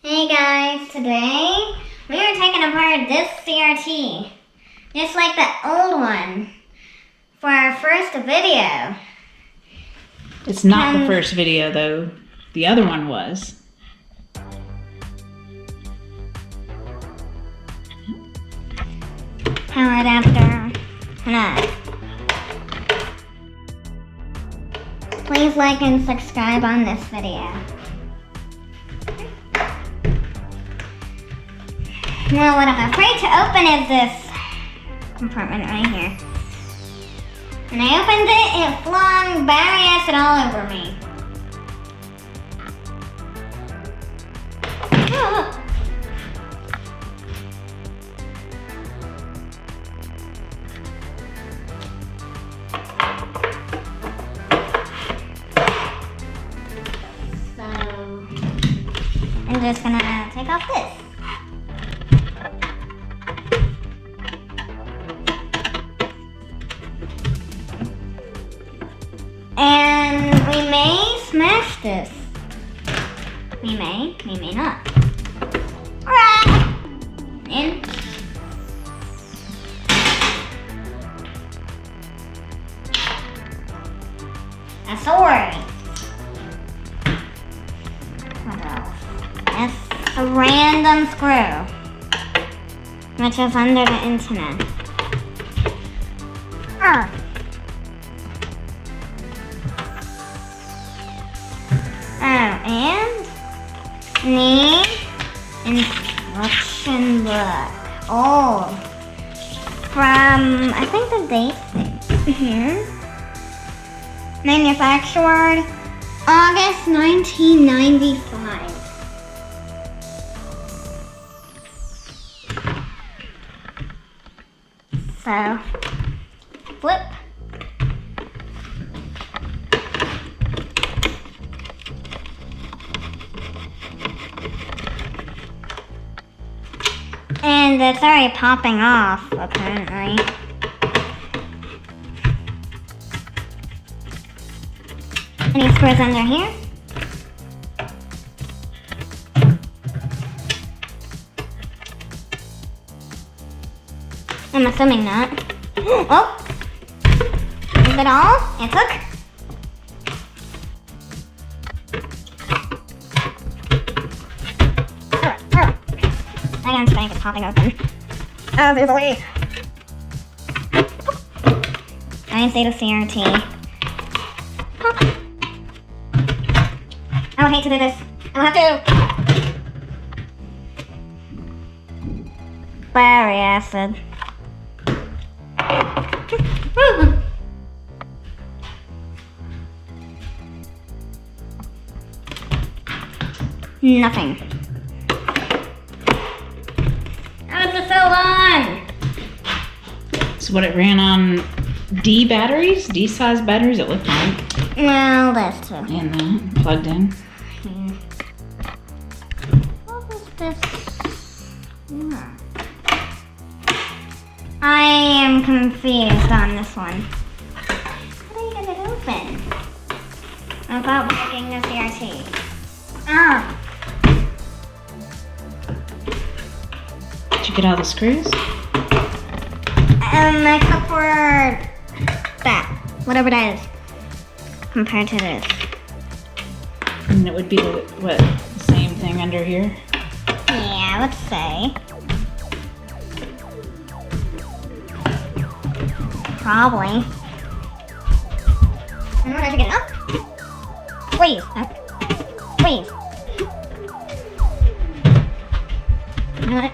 Hey guys, today we are taking apart this CRT, just like the old one, for our first video. It's not the first video though, the other one was. Power adapter, no. Please like and subscribe on this video. Now what I'm afraid to open is this compartment right here. When I opened it, it flung battery acid all over me. Oh. So, I'm just gonna take off this. And we may smash this. We may not. Alright. In. A sword. What else? It's a random screw, which is under the internet. And the instruction book. Oh, from, I think the date here. Manufactured August 1995. So, flip. And it's already popping off, apparently. Any screws under here? I'm assuming not. Oh! Is it all it took? I can it's popping open. Oh, there's a way. I say the CRT. Pop. I would hate to do this. I will have to. Battery acid. Nothing. So long. So what, it ran on D batteries? D-size batteries it looked like. Well, that's too. And that plugged in. What was this? Yeah. I am confused on this one. How do you get it open? Without breaking the CRT. Ah. Did you get all the screws? Except for that, whatever that is, compared to this. And it would be the same thing under here? Yeah, let's say. Probably. I don't know how to get it up. Please. Please. You know what?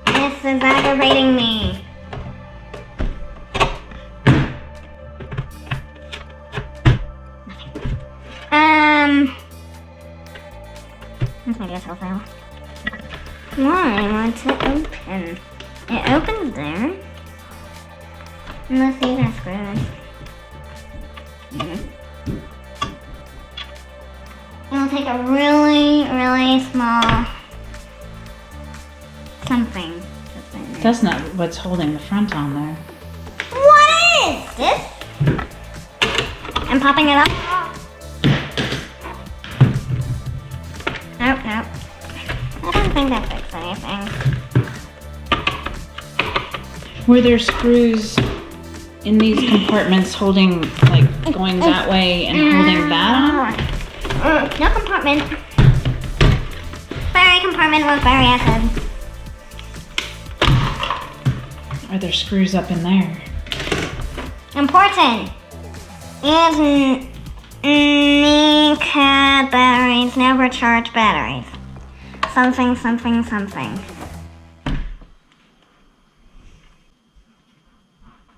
This is aggravating me. Let's make this also. Why I want to open? It opens there. Unless these are screws. It'll take a really small something. That's not what's holding the front on there. What is this? I'm popping it up. nothing to fix anything. Were there screws in these compartments holding, like, going that way and holding that on? No compartment. Battery compartment with battery acid. Are there screws up in there? Important. Is Nika batteries never charge batteries. Something, something, something.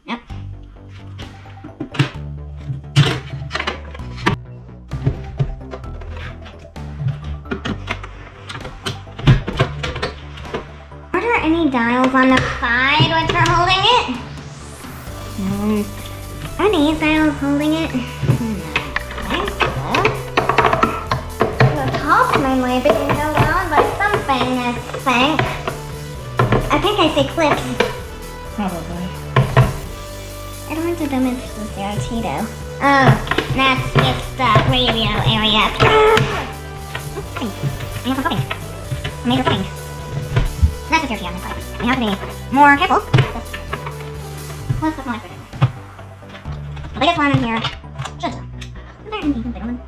Yep. Are there any dials on the side which are holding it? Are these dials holding it? The top's mainly being held on by something, I think. I think I see clips. Probably. I don't want to damage the CRT though. Oh, that's just the radio area. I have some coping. A major coping. That's the CRT on this side. We have to be more careful. Let's put my foot in. The biggest one in here. Should be. Is there anything bigger one?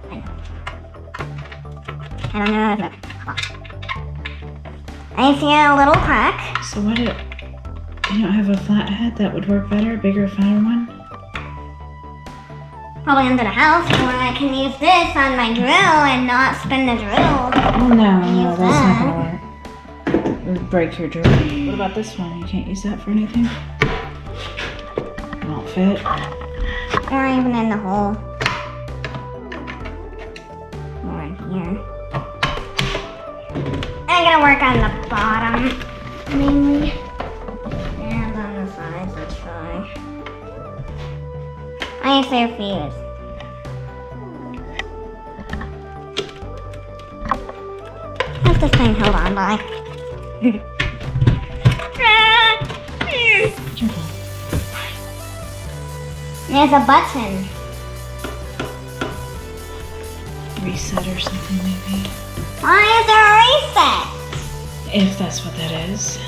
I don't know. I see a little crack. So what you don't have a flat head that would work better? A bigger, fatter one? Probably under the house, or I can use this on my drill and not spin the drill. Oh no, that's not gonna work. It would break your drill. What about this one? You can't use that for anything? It won't fit. Or even in the hole. Or in here. I'm gonna work on the bottom, mainly. And on the sides, let's try. I see a fuse. What's this thing held on by? There's a button. Reset or something, maybe. Why is there a reset? If that's what that is.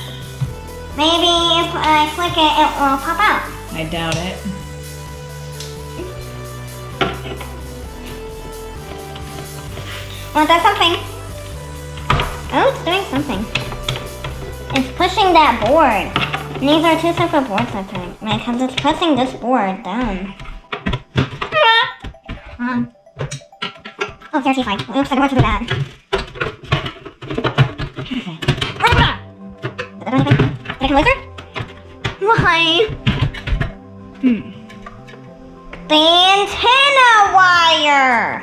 Maybe if I click it, it will pop out. I doubt it. Well, that's something. Oh, it's doing something. It's pushing that board. And these are two separate boards, I think. Because it's pressing this board down. Oh, seriously, fine. Oops, I don't want to do that. Okay. Did that do anything? Did I laser? Why? The antenna wire!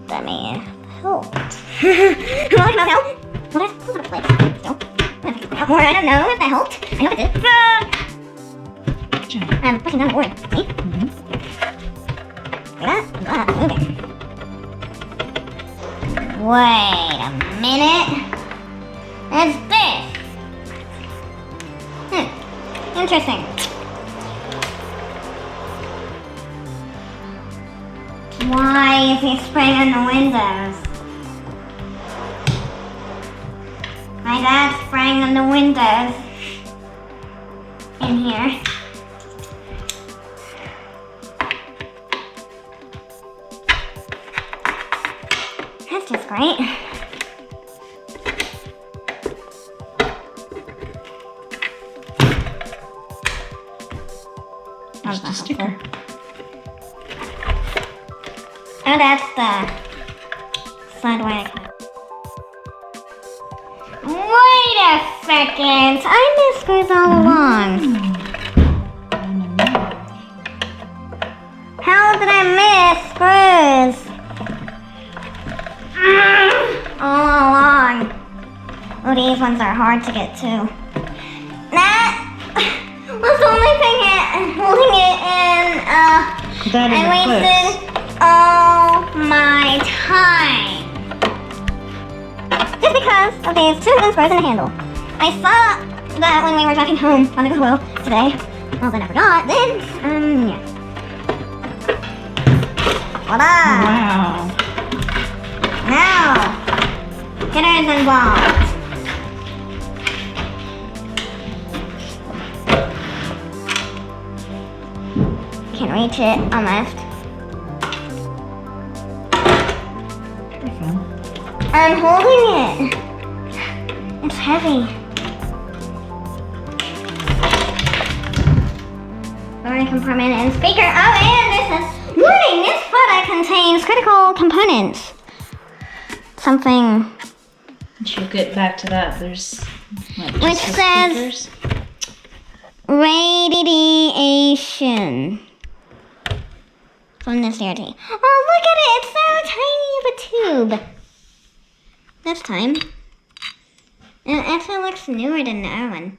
That may have helped. Well, it not help. Well, that's a little place. Still. Or I don't know if that helped. I know it did. I'm pushing down the board. See? See that? Moving. Wait a minute. It's this. Interesting. Why is he spraying on the windows? My dad's spraying on the windows. In here. That's just great. Just a sticker. Oh, that's the side way. Wait a second. I missed screws all along. How did I miss screws? All along. Oh, these ones are hard to get to. That was the only thing holding it in. That is I wasted all my time. Just because of these two hidden screws in the handle. I saw that when we were driving home on the Goodwill today. Well, then I forgot. Then, yeah. Voila! Wow. Ow! Hitters involved. Can't reach it, almost. I'm holding it. It's heavy. Memory compartment and speaker. Oh, and it says, warning, this product contains critical components. Something. She'll get back to that. There's what, Which just the says speakers? radiation from the CRT. Oh, look at it! It's so tiny of a tube. This time. And it actually looks newer than the other one.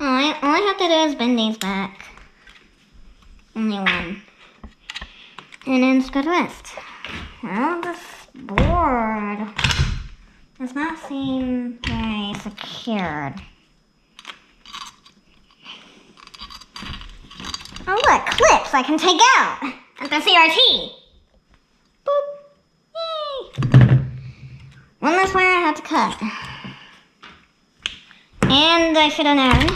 Oh, all I have to do is bend these back. Only one. And then screw the rest. Well, this board does not seem very secured. Oh look, clips I can take out at the CRT. Boop. Yay. One less wire I have to cut. And I should have known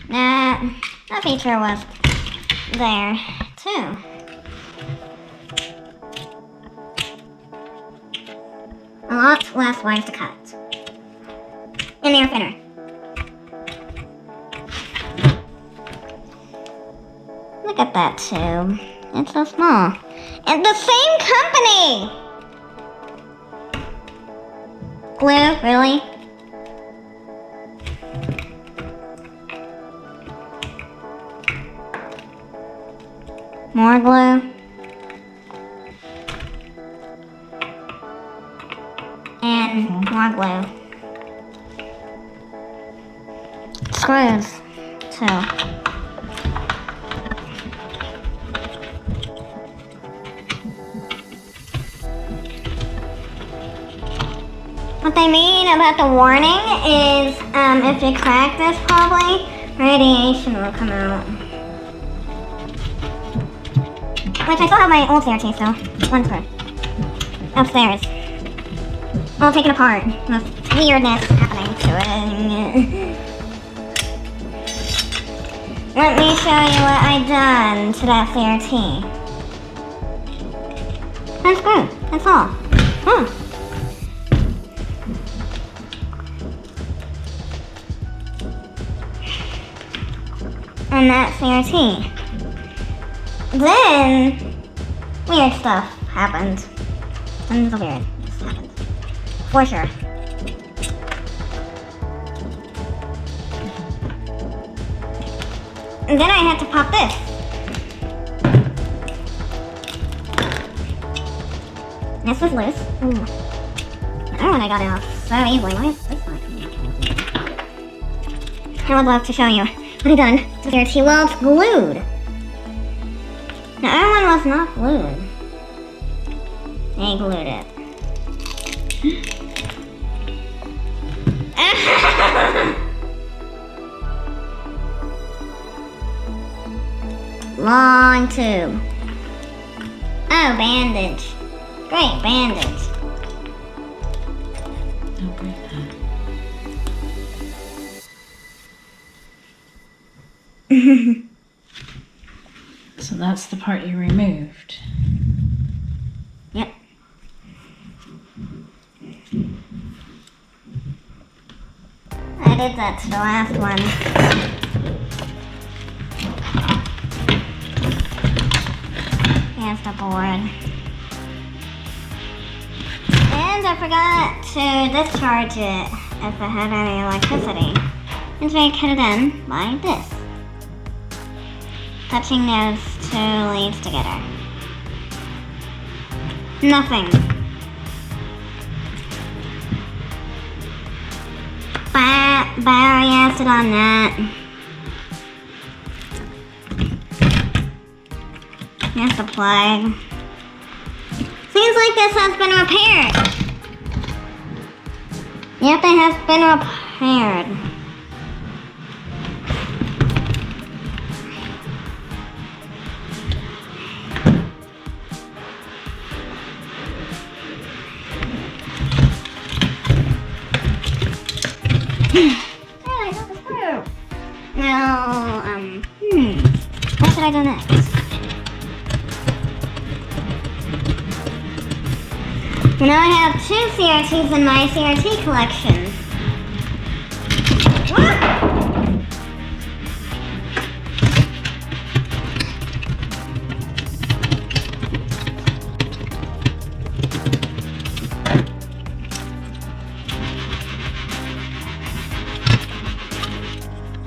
that feature was there too. A lot less wires to cut. And air thinner. Look at that tube. It's so small. And the same company! Glue, really? More glue. And more glue. Screws, too. What they mean about the warning is, if you crack this probably, radiation will come out. Which I still have my old CRT still. One screw. Upstairs. All taken apart. With weirdness happening to it. Let me show you what I done to that CRT. One screw. That's all. Huh. On that CRT. Then, weird stuff happened. Tons of weird stuff happened. For sure. And then I had to pop this. This was loose. Ooh. I don't know when I got it off so easily. Why is this not coming out? I would love to show you what I done to the CRT. Well, it's glued. The other one was not glued. They glued it. Long tube. Oh, bandage. Great, bandage. Don't break that. So that's the part you removed. Yep. I did that to the last one. Here's the board. And I forgot to discharge it if it had any electricity. And so I could have done by this. Touching those two leads together. Nothing. Battery acid on that. Here's the plug. Seems like this has been repaired. Yep, it has been repaired. Now, what should I do next? Now I have 2 CRTs in my CRT collection. What?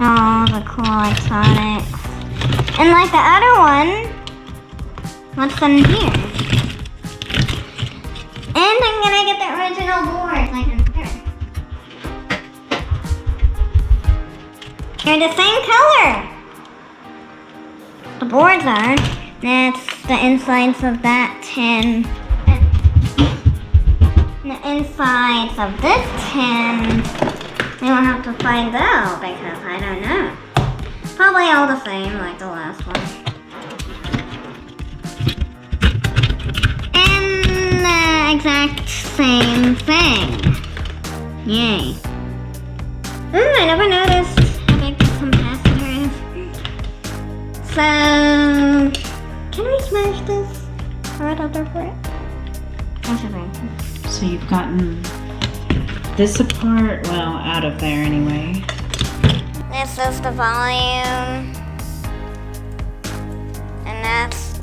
Oh, the cool electronics. And like the other one, what's in here? And I'm gonna get the original board, like in here. They're the same color. The boards are. That's the insides of that tin. The insides of this tin. We will have to find out because I don't know. Probably all the same like the last one. And the exact same thing. Yay. I never noticed how big the capacitor is. So, can we smash this right out there for it? So you've gotten this apart, well, out of there anyway. This is the volume. And that's,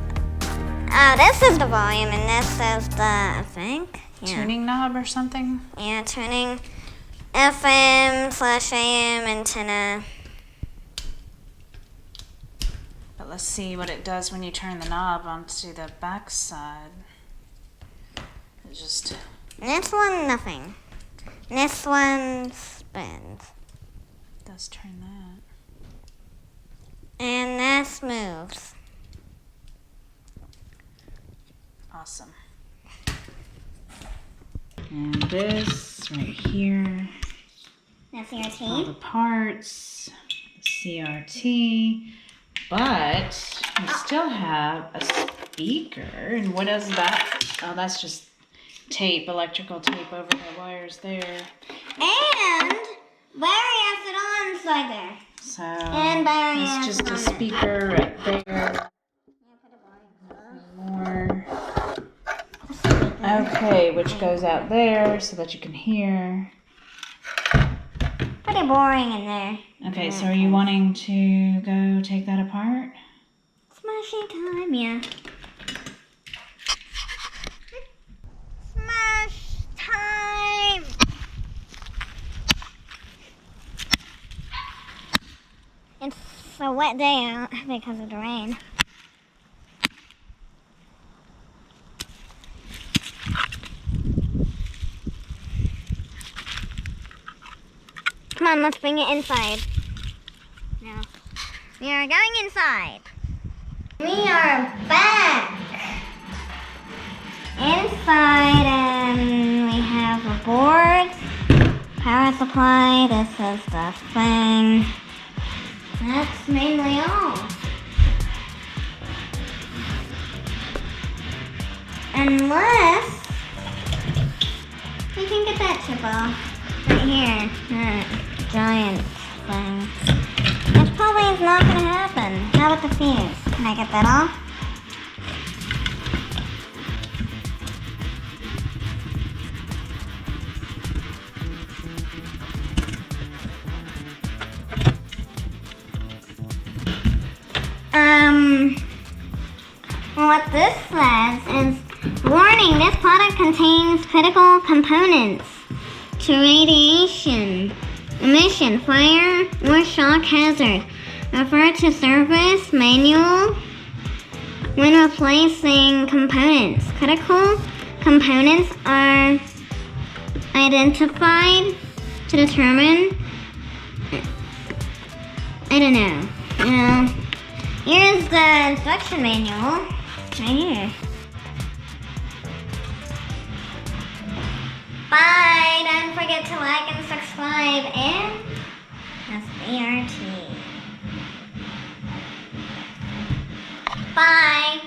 this is the volume and this is the, I think. Yeah. Tuning knob or something? Yeah, tuning FM/AM antenna. But let's see what it does when you turn the knob onto the back side. It just... This one, nothing. This one spins. does turn that. And this moves. Awesome. And this right here. That's All the CRT. parts, the CRT, but we still have a speaker. And what is that? Oh, that's just tape, electrical tape over the wires there. And battery acid on inside there. So And battery it's just acid a on speaker right there. More. Okay, which goes out there so that you can hear. Pretty boring in there. Okay, so are you wanting to go take that apart? Smashing time, yeah. Smash time! It's a wet day out because of the rain. Come on, let's bring it inside. Now, we are going inside. We are back. Inside, we have a board, power supply. This is the thing. That's mainly all. Unless we can get that chip off right here. That giant thing. Which probably is not going to happen. How about the fuse? Can I get that off? What this says is, warning, this product contains critical components to radiation, emission, fire, or shock hazard. Refer to service manual when replacing components. Critical components are identified to determine, I don't know. Here's the instruction manual, right here. Bye, don't forget to like and subscribe, and that's CRT. Bye.